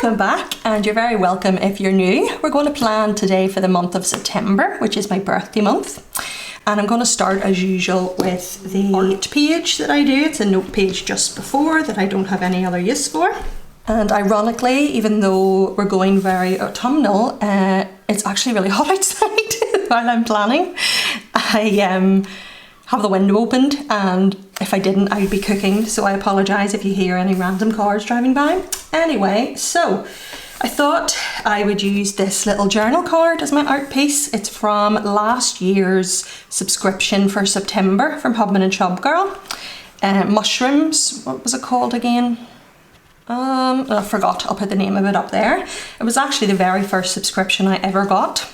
Welcome back, and you're very welcome if you're new. We're going to plan today for the month of September, which is my birthday month. And I'm going to start as usual with the art page that I do. It's a note page just before that I don't have any other use for. And ironically, even though we're going very autumnal, it's actually really hot outside while I'm planning. I have the window opened, and if I didn't, I'd be cooking, so I apologise if you hear any random cars driving by. Anyway, so I thought I would use this little journal card as my art piece. It's from last year's subscription for September from Hubman and Shubgirl. Mushrooms, what was it called again? I forgot, I'll put the name of it up there. It was actually the very first subscription I ever got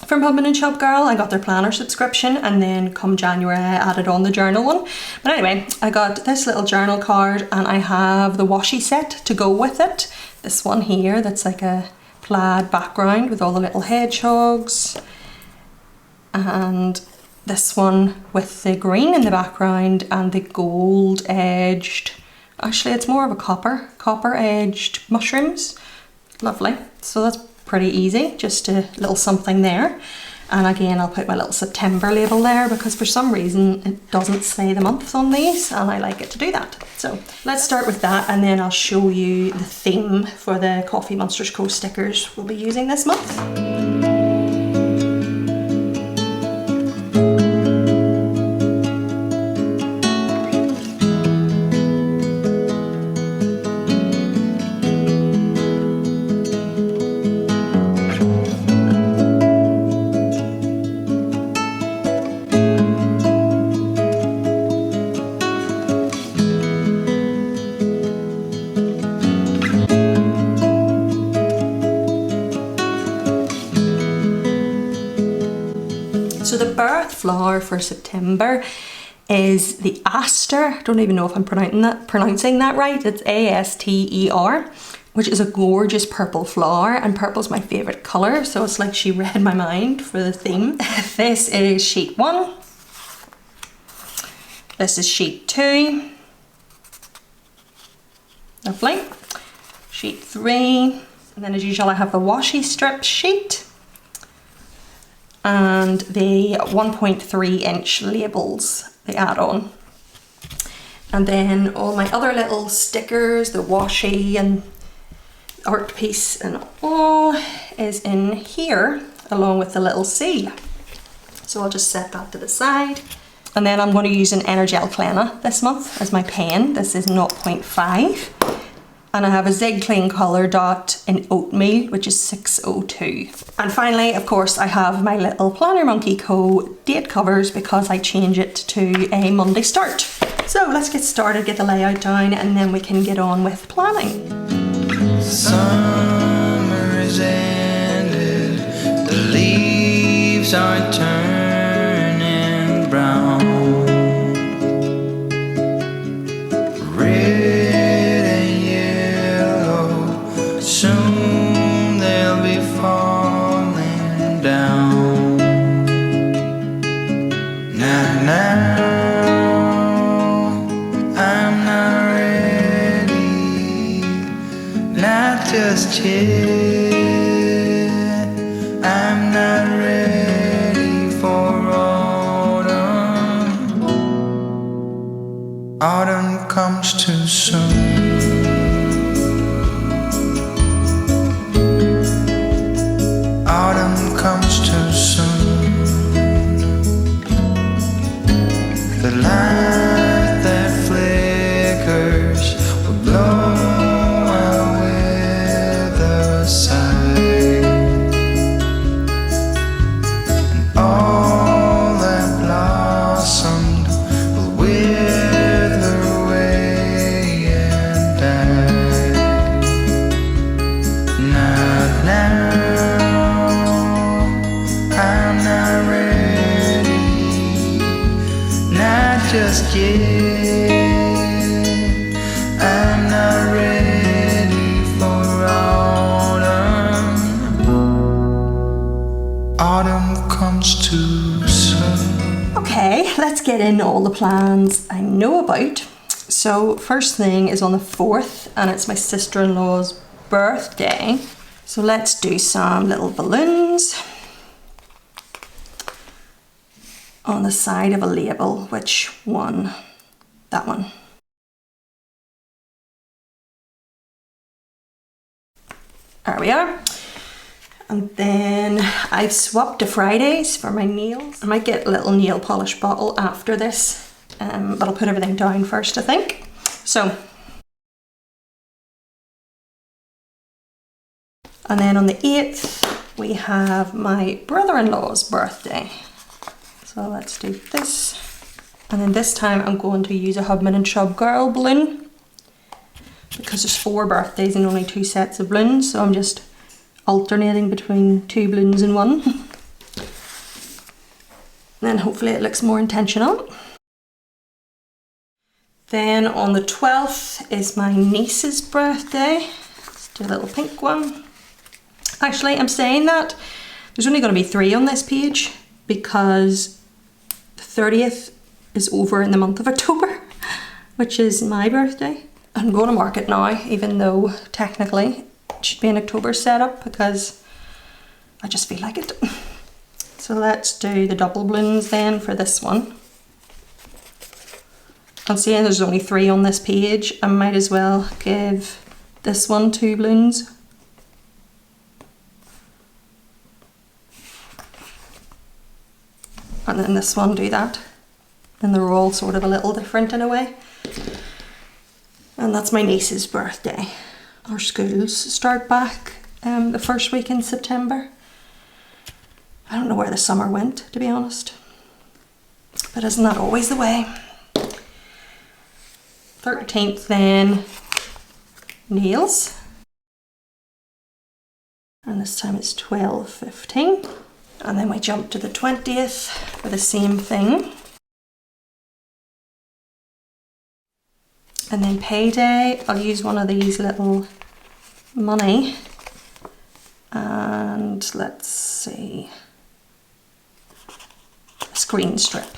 from Hubman and Shubgirl. I got their planner subscription, and then come January I added on the journal one. But anyway, I got this little journal card, and I have the washi set to go with it. This one here that's like a plaid background with all the little hedgehogs, and this one with the green in the background and the gold edged, actually it's more of a copper edged mushrooms. Lovely. So that's pretty easy, just a little something there. And again, I'll put my little September label there because for some reason it doesn't say the months on these, and I like it to do that. So let's start with that, and then I'll show you the theme for the Coffee Monsters Co stickers we'll be using this month. So the birth flower for September is the aster. I don't even know if I'm pronouncing that right. It's A-S-T-E-R, which is a gorgeous purple flower, and purple's my favourite colour, so it's like she read my mind for the theme. This is sheet 1. This is sheet 2. Lovely. Sheet 3. And then as usual I have the washi strip sheet and the 1.3 inch labels, the add-on. And then all my other little stickers, the washi and art piece and all is in here along with the little seal. So I'll just set that to the side. And then I'm going to use an Energel Plena this month as my pen. This is 0.5. And I have a Zig Clean colour dot in Oatmeal, which is 602. And finally, of course, I have my little Planner Monkey Co date covers because I change it to a Monday start. So let's get started, get the layout down, and then we can get on with planning. Summer is ended, the leaves are turning brown. Soon they'll be falling down. Now, I'm not ready, not just yet. I'm not ready for autumn. Autumn comes too soon. Autumn comes too soon. The light that flickers will blow our weather aside, and all that blossomed will wither away and die. Not now. I'm not ready, not just yet. I'm not ready for autumn. Autumn comes too soon. Okay, let's get in all the plans I know about. So first thing is on the 4th, and it's my sister-in-law's birthday. So let's do some little balloons on the side of a label. Which one? That one. There we are. And then I've swapped to Fridays for my nails. I might get a little nail polish bottle after this, but I'll put everything down first, I think. So, and then on the 8th, we have my brother-in-law's birthday. So let's do this. And then this time I'm going to use a Hubman and Shub Girl balloon because there's 4 birthdays and only 2 sets of balloons. So I'm just alternating between 2 balloons in one. Then hopefully it looks more intentional. Then on the 12th is my niece's birthday. Let's do a little pink one. Actually, I'm saying that there's only going to be 3 on this page because the 30th is over in the month of October, which is my birthday. I'm going to mark it now, even though technically it should be an October setup because I just feel like it. So let's do the double balloons then for this one. I'm seeing there's only 3 on this page. I might as well give this one 2 balloons. And then this one do that. And they're all sort of a little different in a way. And that's my niece's birthday. Our schools start back the first week in September. I don't know where the summer went, to be honest. But isn't that always the way? 13th then, nails. And this time it's 12:15. And then we jump to the 20th for the same thing. And then payday, I'll use one of these little money. And let's see, a screen strip.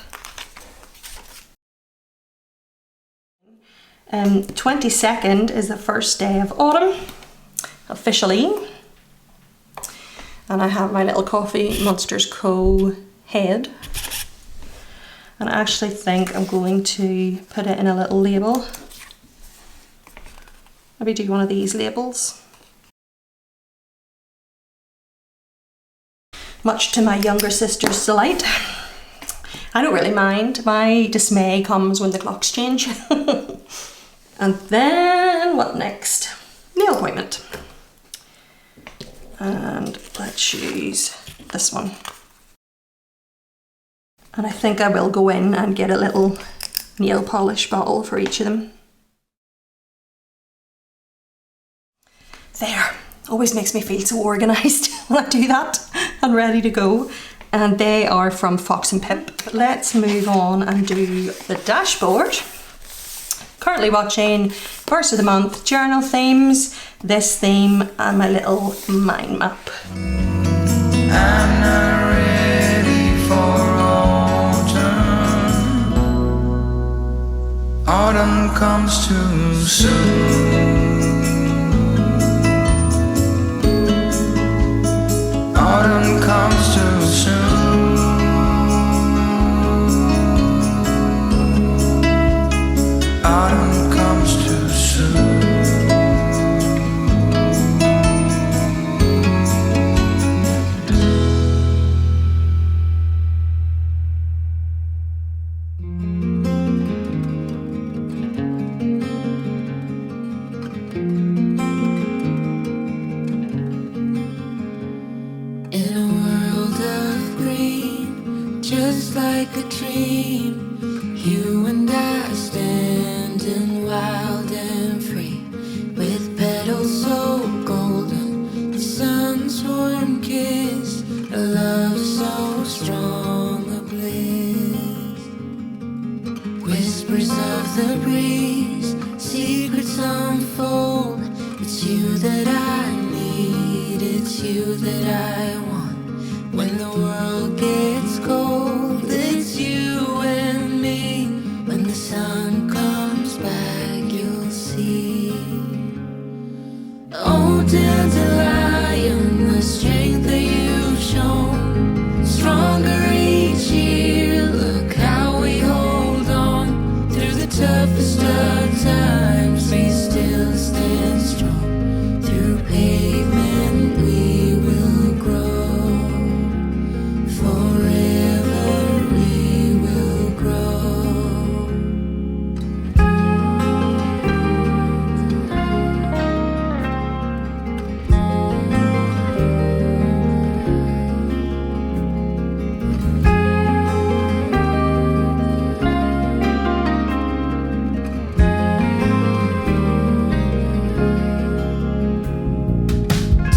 22nd is the first day of autumn, officially. And I have my little Coffee Monsters Co. head. And I actually think I'm going to put it in a little label. Maybe do one of these labels. Much to my younger sister's delight. I don't really mind. My dismay comes when the clocks change. And then what next? Nail appointment. And let's use this one. And I think I will go in and get a little nail polish bottle for each of them. There. Always makes me feel so organised when I do that and ready to go. And they are from Fox and Pip. Let's move on and do the dashboard. Currently watching Verse of the Month, journal themes, this theme and my little mind map. I'm not ready for autumn. Autumn comes too soon. Autumn comes too soon. Autumn comes too soon. In a world of green, just like a dream, you and I standing wild and free, with petals so golden, the sun's warm kiss, a love so strong, a bliss. Whispers of the breeze, secrets unfold. It's you that I need, it's you that I want. When the world gets cold, it's you and me. When the sun comes back, you'll see. Oh, Oh, dandelion, the strength that you've shown, stronger each year. Look how we hold on through the toughest of times. We still stand strong. Through pavement we will grow. Forever we will grow.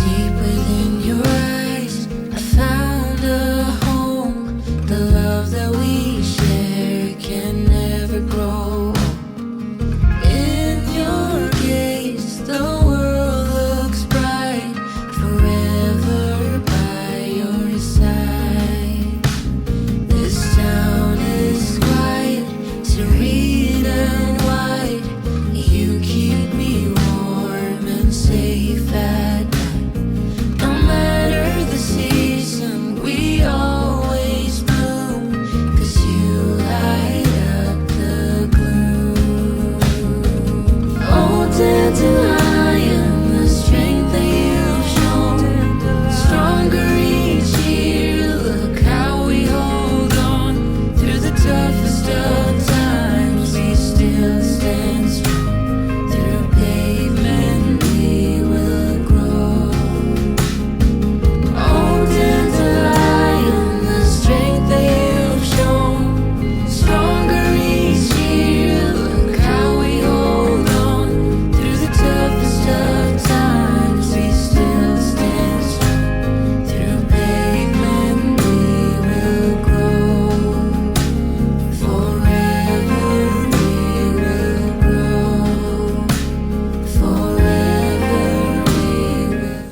Deep within your eyes, I found a home. The love that we share can never grow old. In your gaze, the world looks bright. Forever by your side. This town is quiet, serene and wide. You keep me warm and safe at night. No matter the season, we always bloom. 'Cause you light up the gloom. Oh, dandelion, the strength that you've shown, stronger each year. Look how we hold on through the toughest of times. We still stand strong. Through pavement we will grow. Oh, dandelion, the strength that you've shown, stronger each year. Look how we hold on through the toughest of times. We still stand strong. Through pavement we will grow. Forever we will grow. Forever we will.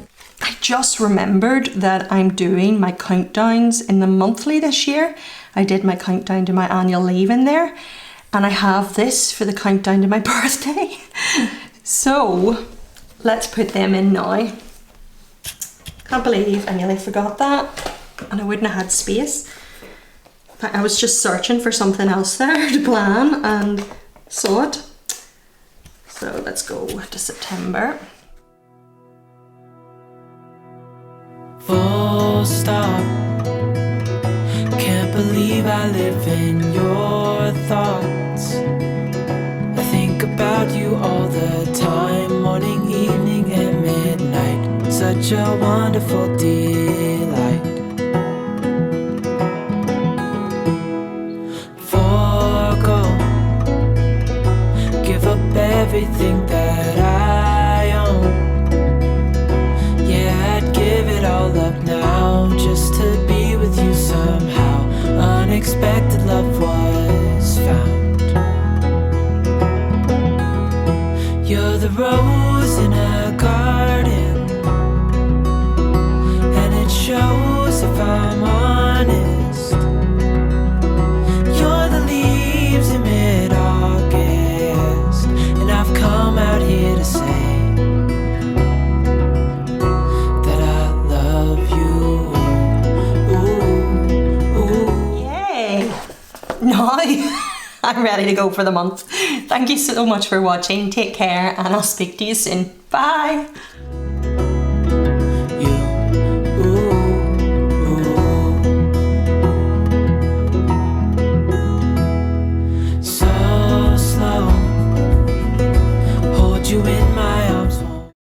I just remembered that I'm doing my countdowns in the monthly this year. I did my countdown to my annual leave in there, and I have this for the countdown to my birthday. So let's put them in now. Can't believe I nearly forgot that, and I wouldn't have had space. I was just searching for something else there to plan and saw it. So let's go to September. Full stop. Can't believe I live in your thoughts. I think about you all the time, morning, evening, and midnight. Such a wonderful delight. Forgo, give up everything that I own. Yeah, I'd give it all up now just to be with you somehow. Unexpected love was found. You're the rose in a garden, and it shows if I'm honest. You're the leaves in mid-August, and I've come out here to say that I love you. Ooh, ooh. Yay! Now I'm ready to go for the month. Thank you so much for watching. Take care, and I'll speak to you soon. Bye!